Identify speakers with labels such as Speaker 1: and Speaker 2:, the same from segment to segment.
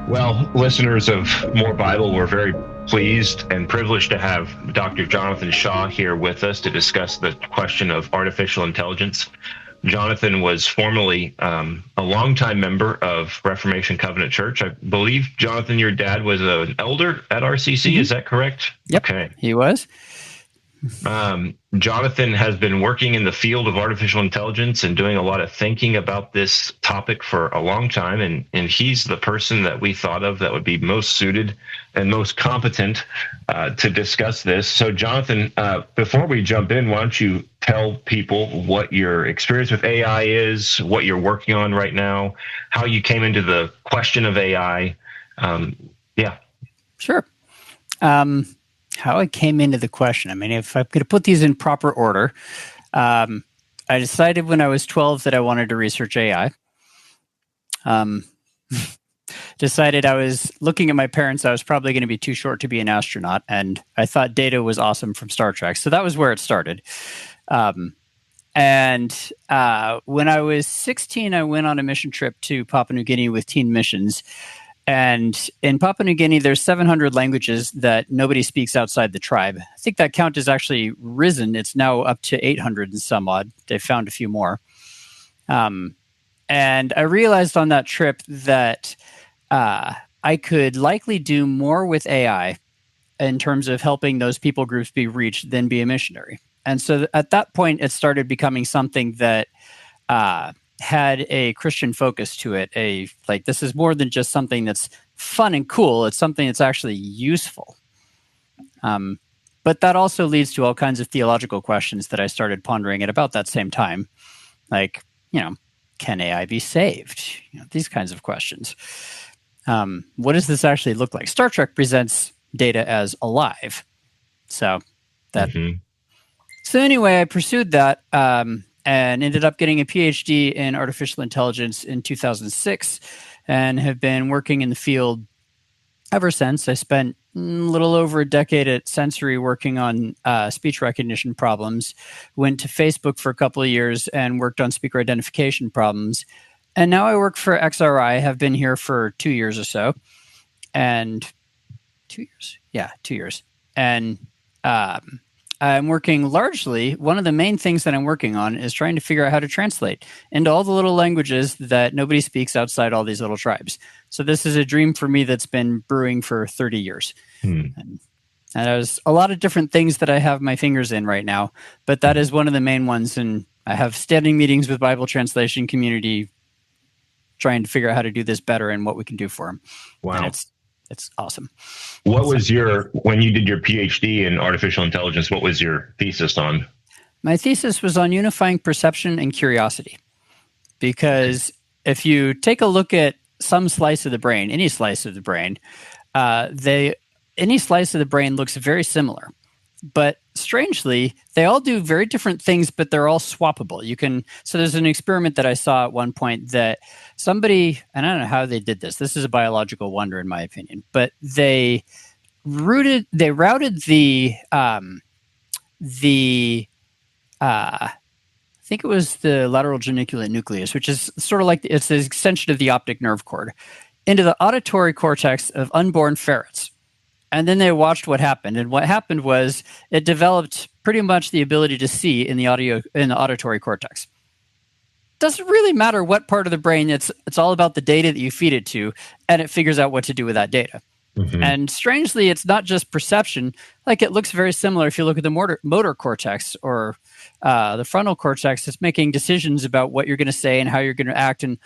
Speaker 1: Well, listeners of More Bible, we're very pleased and privileged to have Dr. Jonathan Shaw here with us to discuss the question of artificial intelligence. Jonathan was formerly a longtime member of Reformation Covenant Church. I believe, Jonathan, your dad was an elder at RCC. Is that correct?
Speaker 2: Yep, okay. He was.
Speaker 1: Jonathan has been working in the field of artificial intelligence and doing a lot of thinking about this topic for a long time. And he's the person that we thought of that would be most suited and most competent to discuss this. So, Jonathan, before we jump in, why don't you tell people what your experience with AI is, what you're working on right now, how you came into the question of AI.
Speaker 2: Sure. How I came into the question. I mean, if I'm going to put these in proper order, I decided when I was 12 that I wanted to research AI. Decided I was looking at my parents, I was probably going to be too short to be an astronaut, and I thought Data was awesome from Star Trek. So that was where it started. When I was 16, I went on a mission trip to Papua New Guinea with Teen Missions. And in Papua New Guinea, there's 700 languages that nobody speaks outside the tribe. I think that count has actually risen. It's now up to 800 and some odd. They found a few more. And I realized on that trip that I could likely do more with AI in terms of helping those people groups be reached than be a missionary. And so at that point, it started becoming something that had a Christian focus to it. This is more than just something that's fun and cool. It's something that's actually useful. But that also leads to all kinds of theological questions that I started pondering at about that same time. Like, can AI be saved? These kinds of questions. What does this actually look like? Star Trek presents Data as alive. So anyway, I pursued that, and ended up getting a PhD in artificial intelligence in 2006 and have been working in the field ever since. I spent a little over a decade at Sensory working on speech recognition problems, went to Facebook for a couple of years and worked on speaker identification problems. And now I work for XRI, have been here for 2 years or so. And 2 years? Yeah, 2 years. And I'm working largely, one of the main things that I'm working on is trying to figure out how to translate into all the little languages that nobody speaks outside all these little tribes. So this is a dream for me that's been brewing for 30 years. And there's a lot of different things that I have my fingers in right now, but that is one of the main ones. And I have standing meetings with Bible translation community trying to figure out how to do this better and what we can do for them.
Speaker 1: Wow.
Speaker 2: And it's awesome.
Speaker 1: What was when you did your PhD in artificial intelligence, what was your thesis on?
Speaker 2: My thesis was on unifying perception and curiosity. Because if you take a look at some slice of the brain, any slice of the brain, any slice of the brain looks very similar. But strangely, they all do very different things, but they're all swappable. So there's an experiment that I saw at one point that somebody, and I don't know how they did this. This is a biological wonder in my opinion, but they routed the I think it was the lateral geniculate nucleus, which is sort of like it's the extension of the optic nerve cord, into the auditory cortex of unborn ferrets. And then they watched what happened. And what happened was it developed pretty much the ability to see in the auditory cortex. Doesn't really matter what part of the brain, it's all about the data that you feed it to, and it figures out what to do with that data. And strangely, it's not just perception. Like, it looks very similar if you look at the motor cortex or the frontal cortex. It's making decisions about what you're going to say and how you're going to act. And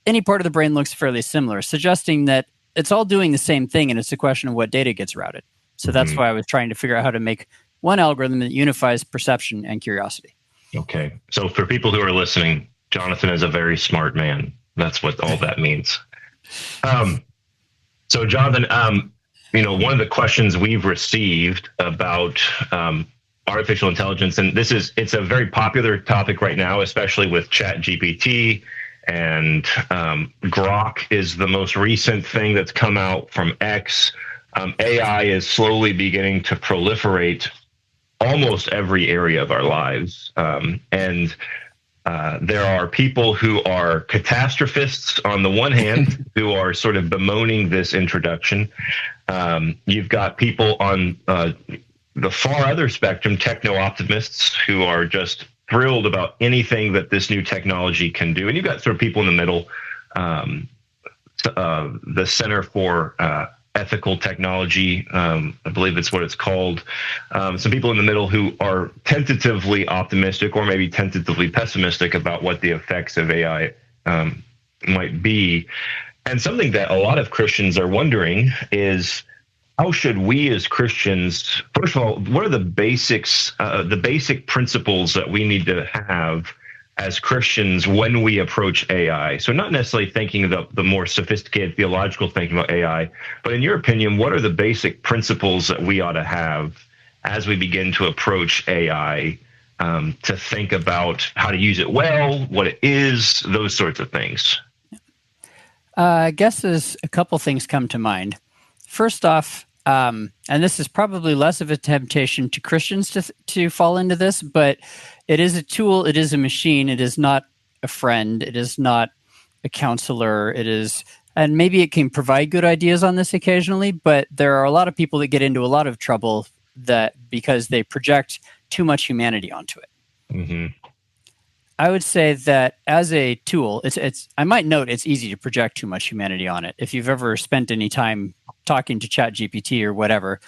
Speaker 2: any part of the brain looks fairly similar, suggesting that it's all doing the same thing, and it's a question of what data gets routed. So that's why I was trying to figure out how to make one algorithm that unifies perception and curiosity.
Speaker 1: Okay. So for people who are listening, Jonathan is a very smart man. That's what all that means. So Jonathan, one of the questions we've received about artificial intelligence, and it's a very popular topic right now, especially with ChatGPT. And Grok is the most recent thing that's come out from X. AI is slowly beginning to proliferate almost every area of our lives. And There are people who are catastrophists on the one hand, who are sort of bemoaning this introduction. You've got people on the far other spectrum, techno-optimists, who are just thrilled about anything that this new technology can do. And you've got sort of people in the middle, the Center for Ethical Technology, I believe it's what it's called. Some people in the middle who are tentatively optimistic or maybe tentatively pessimistic about what the effects of AI might be. And something that a lot of Christians are wondering is, how should we as Christians, first of all, what are the basics, the basic principles that we need to have as Christians when we approach AI? So not necessarily thinking of the more sophisticated theological thinking about AI, but in your opinion, what are the basic principles that we ought to have as we begin to approach AI, to think about how to use it well, what it is, those sorts of things?
Speaker 2: I guess there's a couple things come to mind. First off, and this is probably less of a temptation to Christians to fall into this, but it is a tool, it is a machine, it is not a friend, it is not a counselor, it is, and maybe it can provide good ideas on this occasionally, but there are a lot of people that get into a lot of trouble that because they project too much humanity onto it.
Speaker 1: Mm-hmm.
Speaker 2: I would say that as a tool, it's. I might note it's easy to project too much humanity on it. If you've ever spent any time talking to ChatGPT or whatever,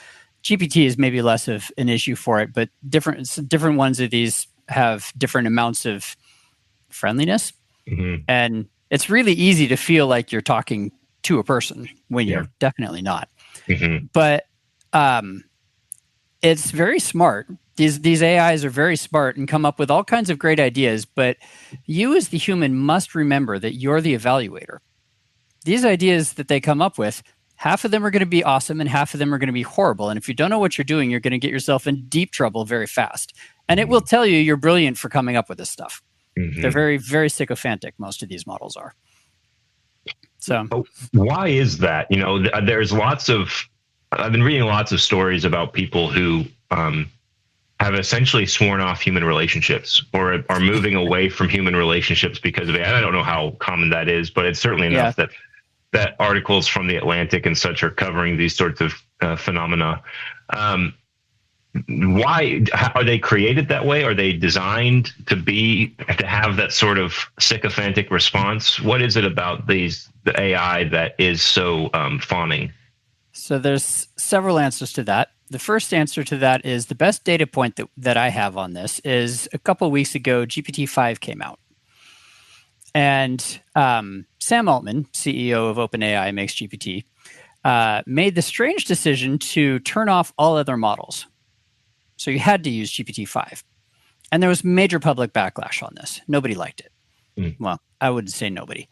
Speaker 2: GPT is maybe less of an issue for it, but different ones of these have different amounts of friendliness, and it's really easy to feel like you're talking to a person when you're definitely not. But it's very smart. These AIs are very smart and come up with all kinds of great ideas, but you as the human must remember that you're the evaluator. These ideas that they come up with, half of them are going to be awesome and half of them are going to be horrible. And if you don't know what you're doing, you're going to get yourself in deep trouble very fast. And it will tell you you're brilliant for coming up with this stuff. They're very, very sycophantic, most of these models are. So
Speaker 1: why is that? You know, there's I've been reading lots of stories about people who have essentially sworn off human relationships or are moving away from human relationships because of it. I don't know how common that is, but it's certainly enough that articles from the Atlantic and such are covering these sorts of phenomena. Why are they created that way? Are they designed to have that sort of sycophantic response? What is it about the AI that is so fawning?
Speaker 2: So there's several answers to that. The first answer to that is the best data point that I have on this is a couple of weeks ago, GPT-5 came out. And Sam Altman, CEO of OpenAI, makes GPT, made the strange decision to turn off all other models. So you had to use GPT-5. And there was major public backlash on this. Nobody liked it. Well, I wouldn't say nobody.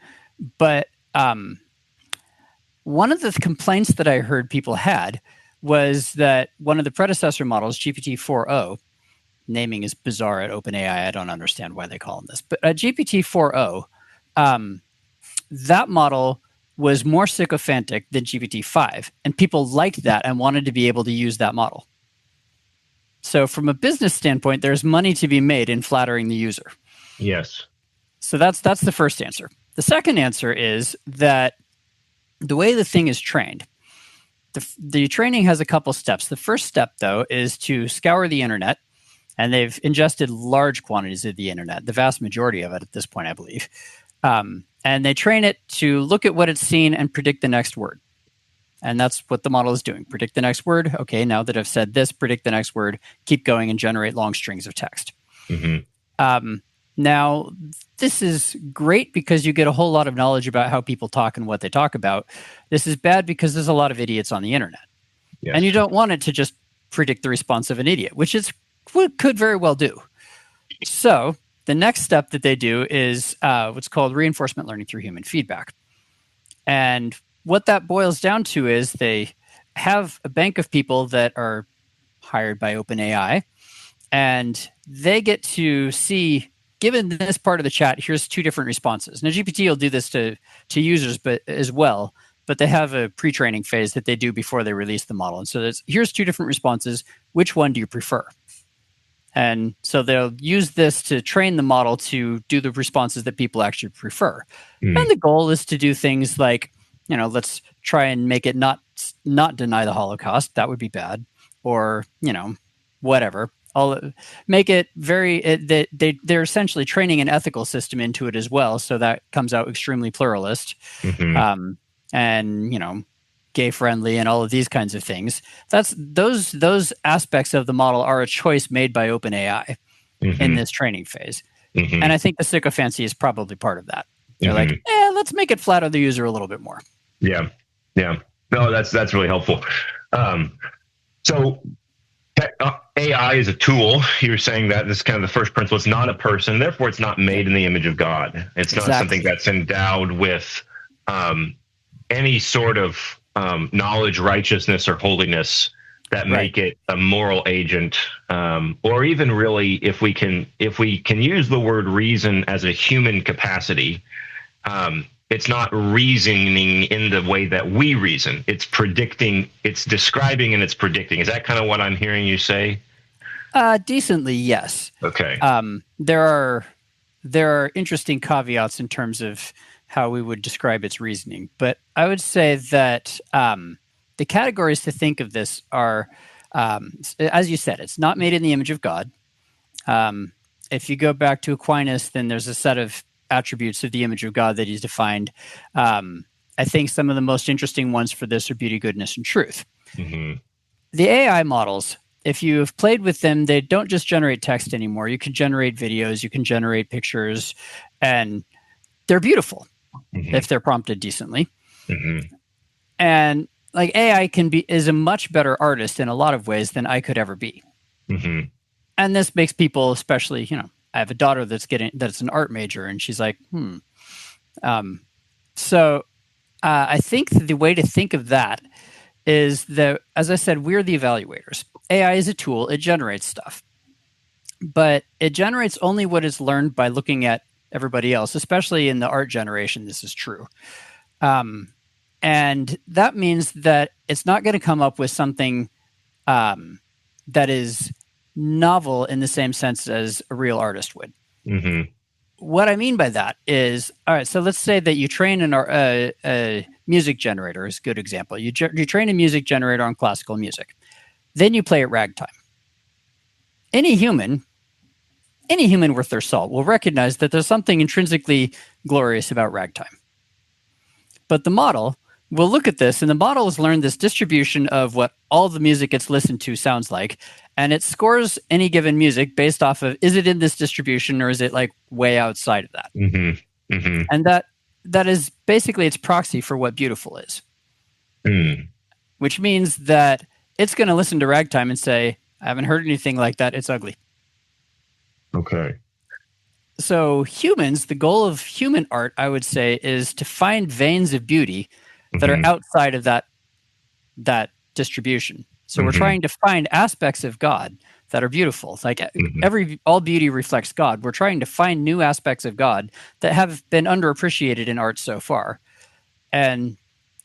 Speaker 2: But one of the complaints that I heard people had was that one of the predecessor models, GPT-4o, naming is bizarre at OpenAI. I don't understand why they call them this. But GPT-4o, that model was more sycophantic than GPT-5. And people liked that and wanted to be able to use that model. So from a business standpoint, there's money to be made in flattering the user.
Speaker 1: Yes.
Speaker 2: So that's the first answer. The second answer is that the way the thing is trained, the training has a couple steps. The first step, though, is to scour the internet, and they've ingested large quantities of the internet, the vast majority of it at this point, I believe. And they train it to look at what it's seen and predict the next word. And that's what the model is doing. Predict the next word. Okay, now that I've said this, predict the next word. Keep going and generate long strings of text. Now, this is great because you get a whole lot of knowledge about how people talk and what they talk about. This is bad because there's a lot of idiots on the internet. Yes. And you don't want it to just predict the response of an idiot, which it could very well do. So the next step that they do is what's called reinforcement learning through human feedback. And what that boils down to is they have a bank of people that are hired by OpenAI, and they get to see, given this part of the chat, here's two different responses. Now, GPT will do this to users as well, but they have a pre-training phase that they do before they release the model. And so here's two different responses. Which one do you prefer? And so they'll use this to train the model to do the responses that people actually prefer. And the goal is to do things like, let's try and make it not deny the Holocaust. That would be bad. Or, whatever. I'll make it they're essentially training an ethical system into it as well. So that comes out extremely pluralist. And, gay friendly and all of these kinds of things. That's those aspects of the model are a choice made by OpenAI in this training phase. And I think the sycophancy is probably part of that. They're like, let's make it flatter the user a little bit more.
Speaker 1: Yeah. No, that's really helpful. So AI is a tool. You're saying that this is kind of the first principle. It's not a person, therefore it's not made in the image of God. It's not something that's endowed with any sort of knowledge, righteousness, or holiness that make it a moral agent, or even really, if we can use the word reason as a human capacity, it's not reasoning in the way that we reason. It's predicting, it's describing, and it's predicting. Is that kind of what I'm hearing you say?
Speaker 2: Decently, yes.
Speaker 1: Okay.
Speaker 2: There are interesting caveats in terms of how we would describe its reasoning. But I would say that the categories to think of this are, as you said, it's not made in the image of God. If you go back to Aquinas, then there's a set of attributes of the image of God that he's defined. I think some of the most interesting ones for this are beauty, goodness, and truth. The AI models, if you've played with them, they don't just generate text anymore. You can generate videos, you can generate pictures, and they're beautiful if they're prompted decently. And like AI is a much better artist in a lot of ways than I could ever be. And this makes people, especially, I have a daughter that's an art major, and she's like, So I think the way to think of that is that, as I said, we're the evaluators. AI is a tool. It generates stuff. But it generates only what is learned by looking at everybody else, especially in the art generation. This is true. And that means that it's not going to come up with something that is novel in the same sense as a real artist would. What I mean by that is, all right, so let's say that you train a music generator is a good example. You train a music generator on classical music. Then you play it ragtime. Any human worth their salt will recognize that there's something intrinsically glorious about ragtime. But the model will look at this, and the model has learned this distribution of what all the music it's listened to sounds like, and it scores any given music based off of, is it in this distribution, or is it like way outside of that? And that is basically its proxy for what beautiful is. Which means that it's going to listen to ragtime and say, I haven't heard anything like that. It's ugly.
Speaker 1: Okay.
Speaker 2: So humans, the goal of human art, I would say, is to find veins of beauty that are outside of that distribution. So we're trying to find aspects of God that are beautiful. Like all beauty reflects God. We're trying to find new aspects of God that have been underappreciated in art so far. And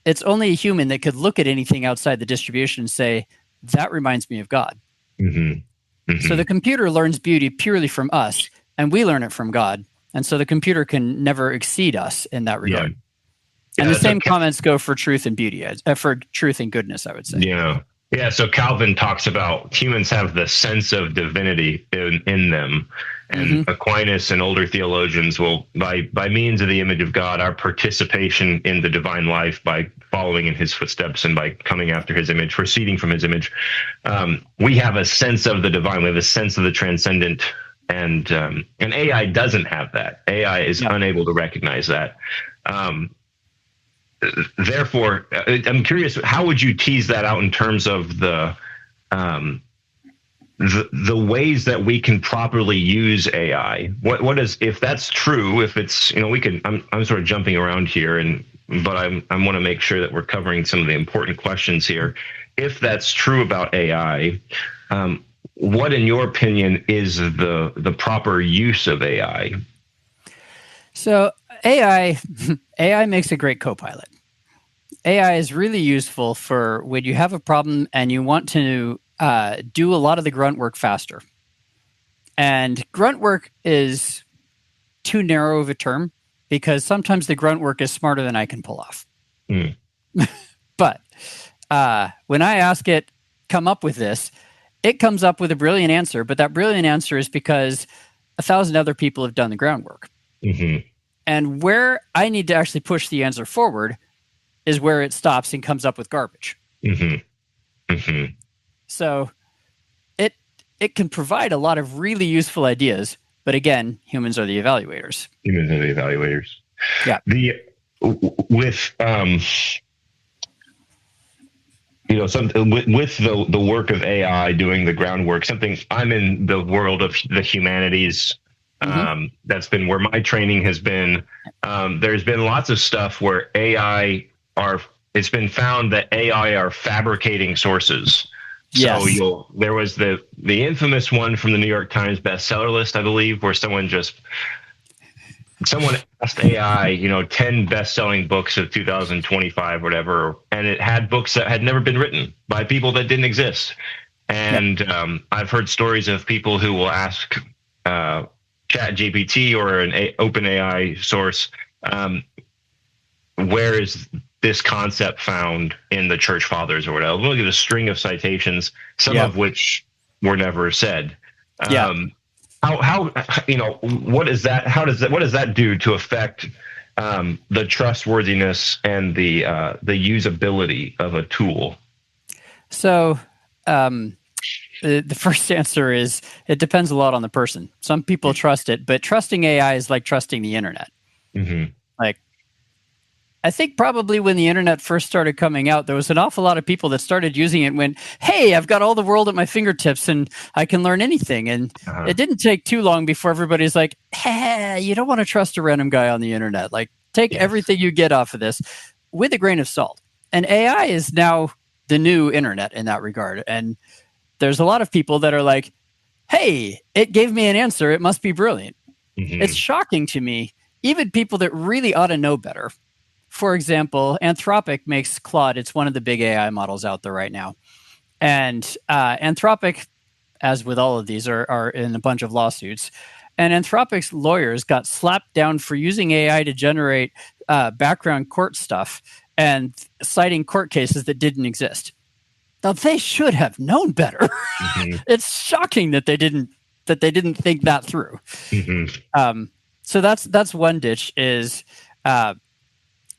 Speaker 2: it's only a human that could look at anything outside the distribution and say, that reminds me of God. So the computer learns beauty purely from us, and we learn it from God. And so the computer can never exceed us in that regard. And the same comments go for truth and beauty, for truth and goodness, I would say.
Speaker 1: Yeah. So Calvin talks about humans have the sense of divinity in them. And Aquinas and older theologians will, by means of the image of God, our participation in the divine life by following in his footsteps and by coming after his image, proceeding from his image, we have a sense of the divine. We have a sense of the transcendent. And AI doesn't have that. AI is unable to recognize that. Therefore, I'm curious, how would you tease that out in terms of the ways that we can properly use AI? What is, if that's true, if it's, I'm sort of jumping around here, but I want to make sure that we're covering some of the important questions here. If that's true about AI, what, in your opinion, is the proper use of AI?
Speaker 2: So AI makes a great co-pilot. AI is really useful for when you have a problem and you want to do a lot of the grunt work faster. And grunt work is too narrow of a term because sometimes the grunt work is smarter than I can pull off.
Speaker 1: Mm.
Speaker 2: But when I ask it, come up with this, it comes up with a brilliant answer. But that brilliant answer is because 1,000 other people have done the groundwork.
Speaker 1: Mm-hmm.
Speaker 2: And where I need to actually push the answer forward is where it stops and comes up with garbage.
Speaker 1: Mm-hmm. Mm-hmm.
Speaker 2: So it can provide a lot of really useful ideas. But again, humans are the evaluators.
Speaker 1: Humans are the evaluators.
Speaker 2: Yeah.
Speaker 1: With the work of AI doing the groundwork, something I'm in the world of the humanities.
Speaker 2: Mm-hmm.
Speaker 1: That's been where my training has been. There's been lots of stuff where it's been found that AI are fabricating sources.
Speaker 2: Yes.
Speaker 1: So there was the infamous one from the New York Times bestseller list, I believe, where someone asked AI, 10 best-selling books of 2025 or whatever, and it had books that had never been written by people that didn't exist. And I've heard stories of people who will ask ChatGPT or an open AI source, where is this concept found in the church fathers or whatever? Look at a string of citations, some of which were never said. How what is that? What does that do to affect the trustworthiness and the usability of a tool?
Speaker 2: So the first answer is it depends a lot on the person. Some people trust it, but trusting AI is like trusting the internet.
Speaker 1: Mm-hmm.
Speaker 2: Like, I think probably when the internet first started coming out, there was an awful lot of people that started using it and went, hey, I've got all the world at my fingertips and I can learn anything. And it didn't take too long before everybody's like, hey, you don't want to trust a random guy on the internet. Like, take everything you get off of this with a grain of salt. And AI is now the new internet in that regard. And there's a lot of people that are like, hey, it gave me an answer. It must be brilliant. Mm-hmm. It's shocking to me. Even people that really ought to know better. For example, Anthropic makes Claude. It's one of the big AI models out there right now. And Anthropic, as with all of these, are in a bunch of lawsuits. And Anthropic's lawyers got slapped down for using AI to generate background court stuff and citing court cases that didn't exist. Now, they should have known better. Mm-hmm. It's shocking that they didn't think that through. Mm-hmm. So that's one ditch is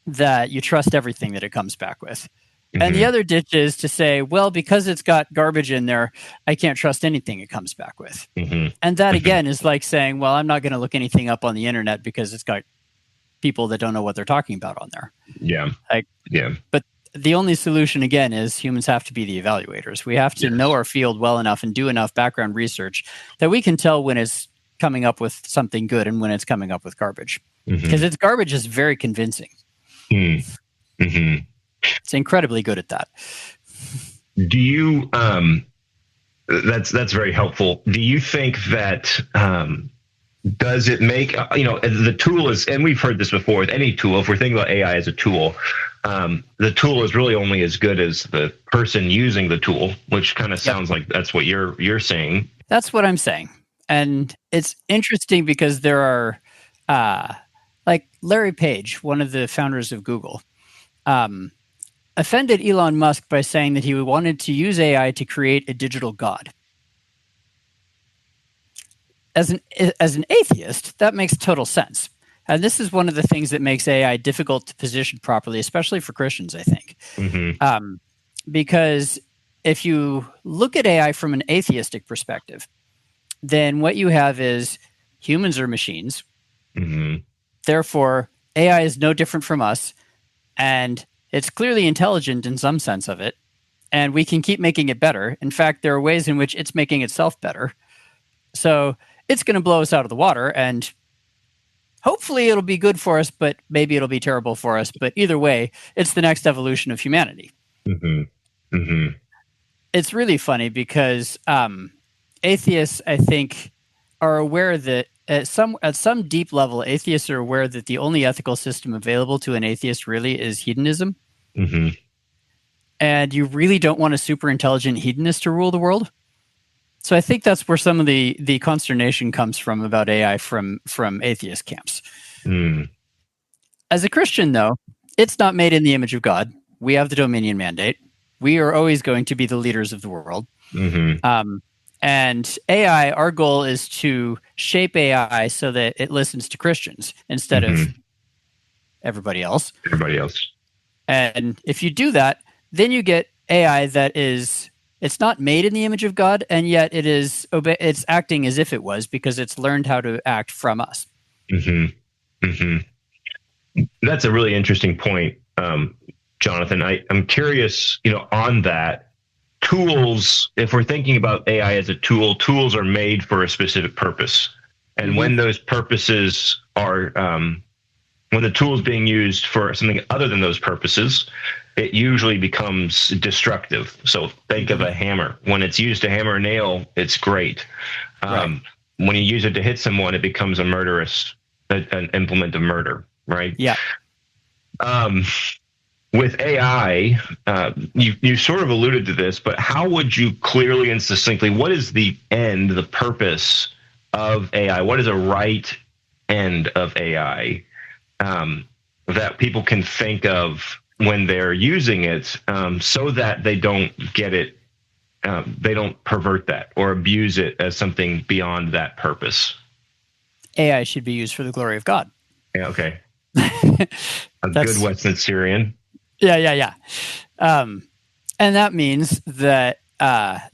Speaker 2: that you trust everything that it comes back with. Mm-hmm. And the other ditch is to say, well, because it's got garbage in there, I can't trust anything it comes back with. Mm-hmm. And that, again, is like saying, well, I'm not going to look anything up on the internet because it's got people that don't know what they're talking about on there.
Speaker 1: Yeah.
Speaker 2: But the only solution, again, is humans have to be the evaluators. We have to know our field well enough and do enough background research that we can tell when it's coming up with something good and when it's coming up with garbage. Because its garbage is very convincing. Mm-hmm. It's incredibly good at that.
Speaker 1: Do you? That's very helpful. Do you think that does it make the tool is, and we've heard this before with any tool. If we're thinking about AI as a tool, the tool is really only as good as the person using the tool, which kind of sounds like that's what you're saying.
Speaker 2: That's what I'm saying, and it's interesting because there are. Like Larry Page, one of the founders of Google, offended Elon Musk by saying that he wanted to use AI to create a digital god. As an atheist, that makes total sense. And this is one of the things that makes AI difficult to position properly, especially for Christians, I think. Mm-hmm. Because if you look at AI from an atheistic perspective, then what you have is humans are machines. Mm-hmm. Therefore, AI is no different from us, and it's clearly intelligent in some sense of it, and we can keep making it better. In fact, there are ways in which it's making itself better. So it's going to blow us out of the water, and hopefully it'll be good for us, but maybe it'll be terrible for us. But either way, it's the next evolution of humanity. Mm-hmm. Mm-hmm. It's really funny because atheists, I think, are aware that at some deep level, atheists are aware that the only ethical system available to an atheist really is hedonism. Mm-hmm. And you really don't want a super intelligent hedonist to rule the world. So I think that's where some of the consternation comes from about AI from atheist camps.
Speaker 1: Mm.
Speaker 2: As a Christian, though, it's not made in the image of God. We have the dominion mandate. We are always going to be the leaders of the world.
Speaker 1: Mm-hmm.
Speaker 2: And AI, our goal is to shape AI so that it listens to Christians instead of everybody else.
Speaker 1: Everybody else.
Speaker 2: And if you do that, then you get AI that is, it's not made in the image of God, and yet it's acting as if it was, because it's learned how to act from us.
Speaker 1: Mm-hmm. Mm-hmm. That's a really interesting point, Jonathan. I'm curious, on that. Tools, if we're thinking about AI as a tool, tools are made for a specific purpose. And when those purposes are, when the tool is being used for something other than those purposes, it usually becomes destructive. So think of a hammer. When it's used to hammer a nail, it's great.
Speaker 2: Right.
Speaker 1: When you use it to hit someone, it becomes an implement of murder, right?
Speaker 2: Yeah.
Speaker 1: With AI, you sort of alluded to this, but how would you clearly and succinctly, what is the end, the purpose of AI? What is a right end of AI that people can think of when they're using it, so that they don't get it, they don't pervert that or abuse it as something beyond that purpose?
Speaker 2: AI should be used for the glory of God.
Speaker 1: Yeah, okay. A good Western Syrian.
Speaker 2: Yeah. And that means that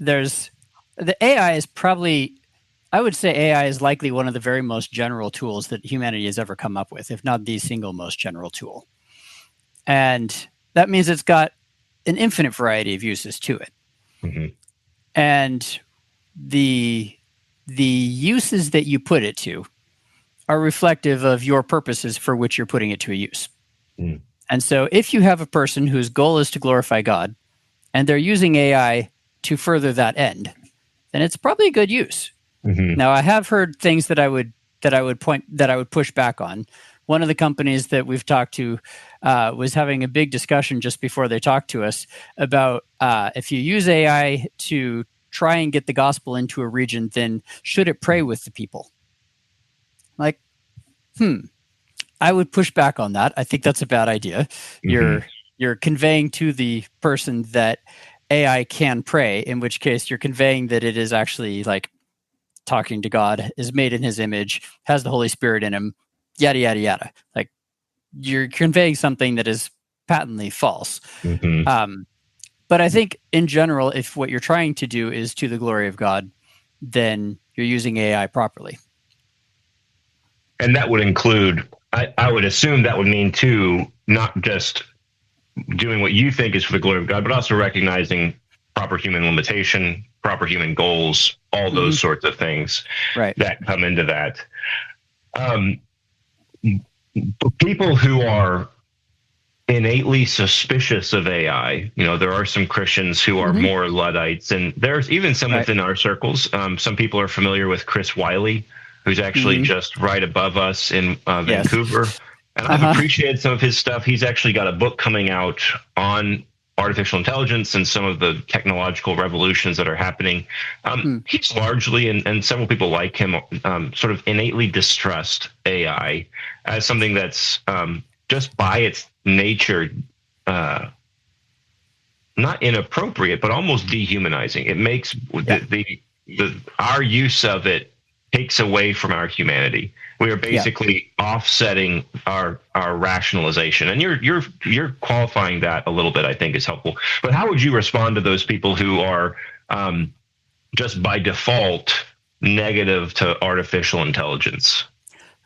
Speaker 2: there's the AI is probably, I would say AI is likely one of the very most general tools that humanity has ever come up with, if not the single most general tool. And that means it's got an infinite variety of uses to it.
Speaker 1: Mm-hmm.
Speaker 2: And the uses that you put it to are reflective of your purposes for which you're putting it to a use. Mm. And so if you have a person whose goal is to glorify God and they're using AI to further that end, then it's probably a good use. Mm-hmm. Now, I have heard things that I would push back on. One of the companies that we've talked to was having a big discussion just before they talked to us about if you use AI to try and get the gospel into a region, then should it pray with the people? Like, I would push back on that. I think that's a bad idea. Mm-hmm. You're conveying to the person that AI can pray, in which case you're conveying that it is actually like talking to God, is made in his image, has the Holy Spirit in him, yada, yada, yada. Like, you're conveying something that is patently false. Mm-hmm. But I think in general, if what you're trying to do is to the glory of God, then you're using AI properly.
Speaker 1: And that would include, I would assume that would mean too, not just doing what you think is for the glory of God, but also recognizing proper human limitation, proper human goals, all those sorts of things that come into that. People who are innately suspicious of AI, there are some Christians who are more Luddites, and there's even some within our circles. Some people are familiar with Chris Wiley, who's actually just right above us in Vancouver. Yes. And I've appreciated some of his stuff. He's actually got a book coming out on artificial intelligence and some of the technological revolutions that are happening. He's largely, and several people like him, sort of innately distrust AI as something that's just by its nature not inappropriate, but almost dehumanizing. It makes our use of it takes away from our humanity. We are basically offsetting our rationalization, and you're qualifying that a little bit. I think is helpful. But how would you respond to those people who are just by default negative to artificial intelligence?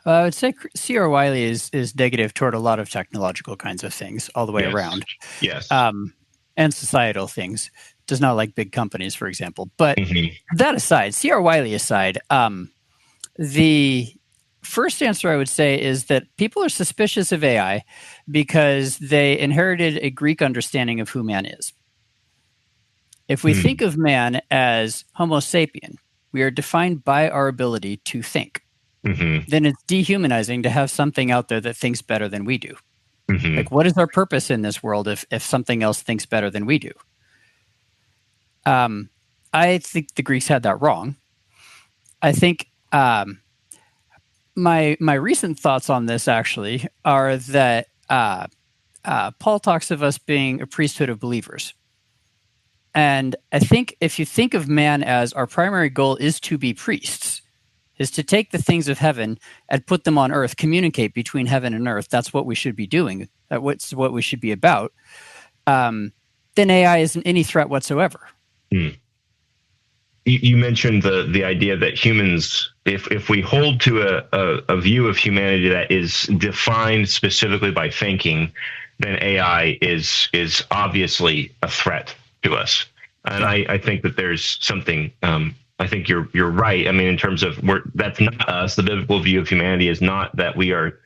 Speaker 2: I would say C.R. Wiley is negative toward a lot of technological kinds of things all the way around.
Speaker 1: Yes.
Speaker 2: And societal things. Does not like big companies, for example. But that aside, C.R. Wiley aside, the first answer I would say is that people are suspicious of AI because they inherited a Greek understanding of who man is. If we think of man as Homo sapien, we are defined by our ability to think. Then it's dehumanizing to have something out there that thinks better than we do. Like, what is our purpose in this world if something else thinks better than we do? I I think the Greeks had that wrong. I think my recent thoughts on this actually are that Paul talks of us being a priesthood of believers. And I think if you think of man as our primary goal is to be priests, is to take the things of heaven and put them on earth, communicate between heaven and earth. That's what we should be doing. That's what we should be about. Then AI isn't any threat whatsoever.
Speaker 1: Hmm. You mentioned the idea that humans, if we hold to a view of humanity that is defined specifically by thinking, then AI is obviously a threat to us. And I think that there's something. I think you're right. I mean, in terms of that's not us. The biblical view of humanity is not that we are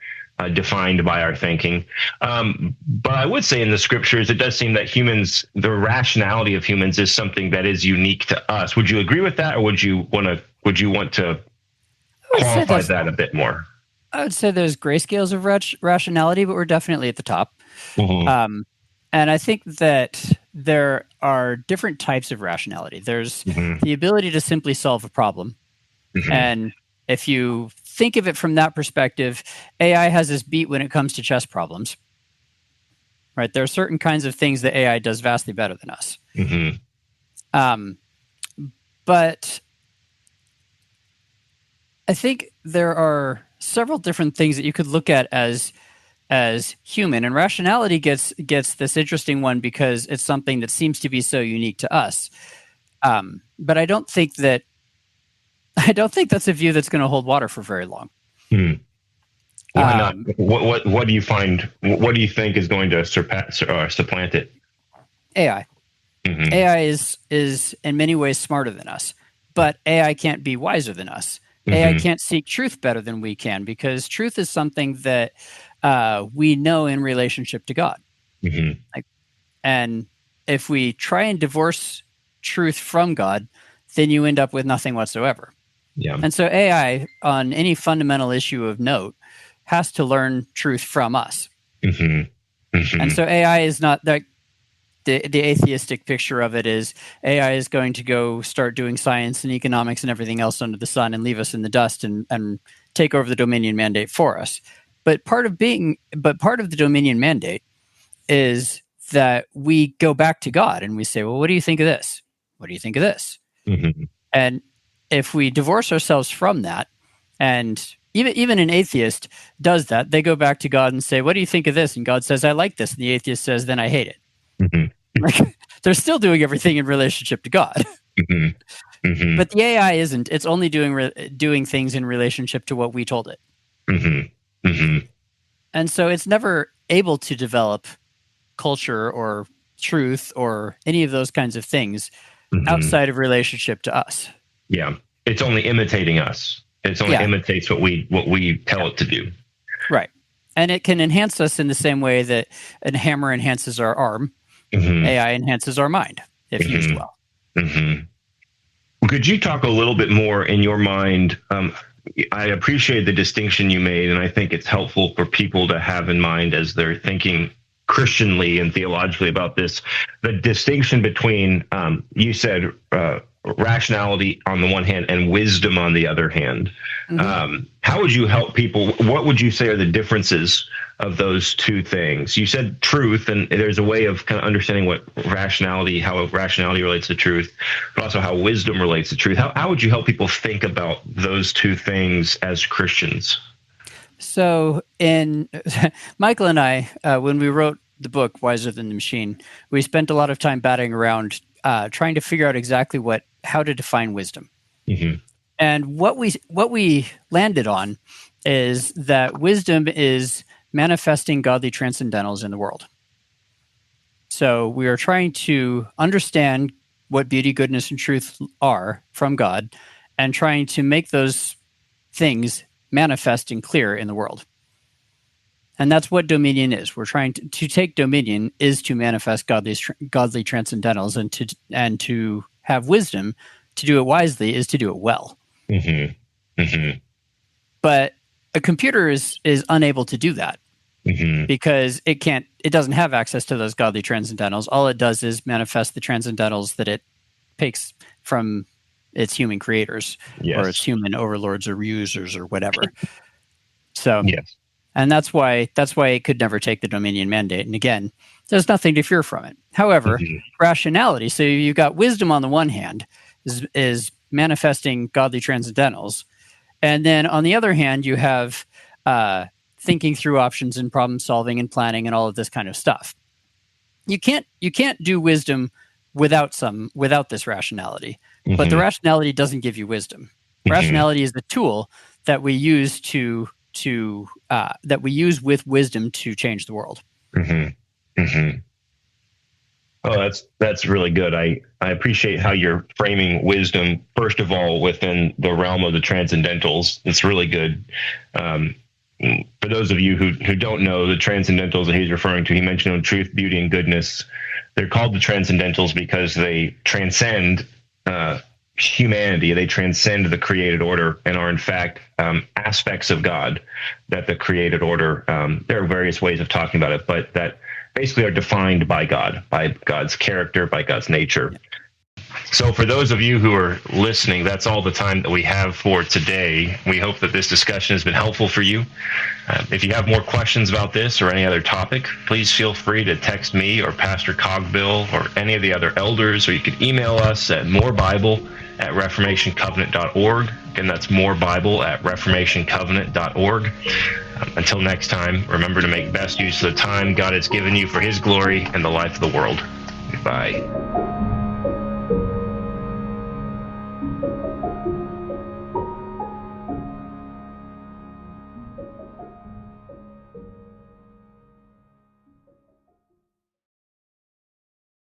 Speaker 1: defined by our thinking. But I would say in the scriptures, it does seem that humans, the rationality of humans, is something that is unique to us. Would you agree with that, or would you want to qualify that a bit more?
Speaker 2: I would say there's grayscales of rationality, but we're definitely at the top.
Speaker 1: Mm-hmm.
Speaker 2: And I think that there are different types of rationality. There's the ability to simply solve a problem. And if you think of it from that perspective, AI has this beat when it comes to chess problems. Right? There are certain kinds of things that AI does vastly better than us. But I think there are several different things that you could look at as human, and rationality gets this interesting one because it's something that seems to be so unique to us. But I don't think that's a view that's going to hold water for very long.
Speaker 1: Why not? What do you find? What do you think is going to supplant it?
Speaker 2: AI. AI is in many ways smarter than us, but AI can't be wiser than us. AI can't seek truth better than we can, because truth is something that we know in relationship to God. And if we try and divorce truth from God, then you end up with nothing whatsoever. And so AI, on any fundamental issue of note, has to learn truth from us. And so AI is not that. The atheistic picture of it is AI is going to go start doing science and economics and everything else under the sun and leave us in the dust and take over the Dominion mandate for us. But part of the Dominion mandate is that we go back to God and we say, well, what do you think of this? What do you think of this? And if we divorce ourselves from that, and even an atheist does that, they go back to God and say, what do you think of this? And God says, I like this. And the atheist says, then I hate it. Like, they're still doing everything in relationship to God. But the AI isn't. It's only doing things in relationship to what we told it. And so it's never able to develop culture or truth or any of those kinds of things outside of relationship to us.
Speaker 1: Yeah. It's only imitating us. It only imitates what we tell it to do.
Speaker 2: Right. And it can enhance us in the same way that a hammer enhances our arm. AI enhances our mind if used well.
Speaker 1: Could you talk a little bit more in your mind? I appreciate the distinction you made, and I think it's helpful for people to have in mind as they're thinking Christianly and theologically about this. The distinction between, you said, rationality on the one hand and wisdom on the other hand. How would you help people? What would you say are the differences of those two things? You said truth, and there's a way of kind of understanding how rationality relates to truth, but also how wisdom relates to truth. How would you help people think about those two things as Christians?
Speaker 2: So, Michael and I, when we wrote the book Wiser Than the Machine, we spent a lot of time batting around trying to figure out exactly how to define wisdom. And what we landed on is that wisdom is manifesting godly transcendentals in the world. So we are trying to understand what beauty, goodness, and truth are from God, and trying to make those things manifest and clear in the world. And that's what dominion is. We're trying to take dominion is to manifest godly transcendentals, and to have wisdom to do it wisely is to do it well. But a computer is unable to do that because it doesn't have access to those godly transcendentals. All it does is manifest the transcendentals that it takes from its human creators or its
Speaker 1: Yes.
Speaker 2: human overlords or users or whatever. So,
Speaker 1: Yes.
Speaker 2: and that's why it could never take the Dominion mandate. And again, there's nothing to fear from it. However, rationality. So you've got wisdom on the one hand is manifesting godly transcendentals, and then on the other hand, you have thinking through options and problem solving and planning and all of this kind of stuff. You can't do wisdom without this rationality. But the rationality doesn't give you wisdom. Rationality is the tool that we use that we use with wisdom to change the world.
Speaker 1: Oh, that's really good. I appreciate how you're framing wisdom, first of all, within the realm of the transcendentals. It's really good. For those of you who don't know, the transcendentals that he's referring to, he mentioned truth, beauty, and goodness. They're called the transcendentals because they transcend humanity. They transcend the created order and are, in fact, aspects of God that the created order, there are various ways of talking about it, but that basically are defined by God, by God's character, by God's nature. So for those of you who are listening, that's all the time that we have for today. We hope that this discussion has been helpful for you. If you have more questions about this or any other topic, please feel free to text me or Pastor Cogbill or any of the other elders, or you can email us at morebible@reformationcovenant.org. Again, that's morebible@reformationcovenant.org. Until next time, remember to make best use of the time God has given you for his glory and the life of the world. Goodbye.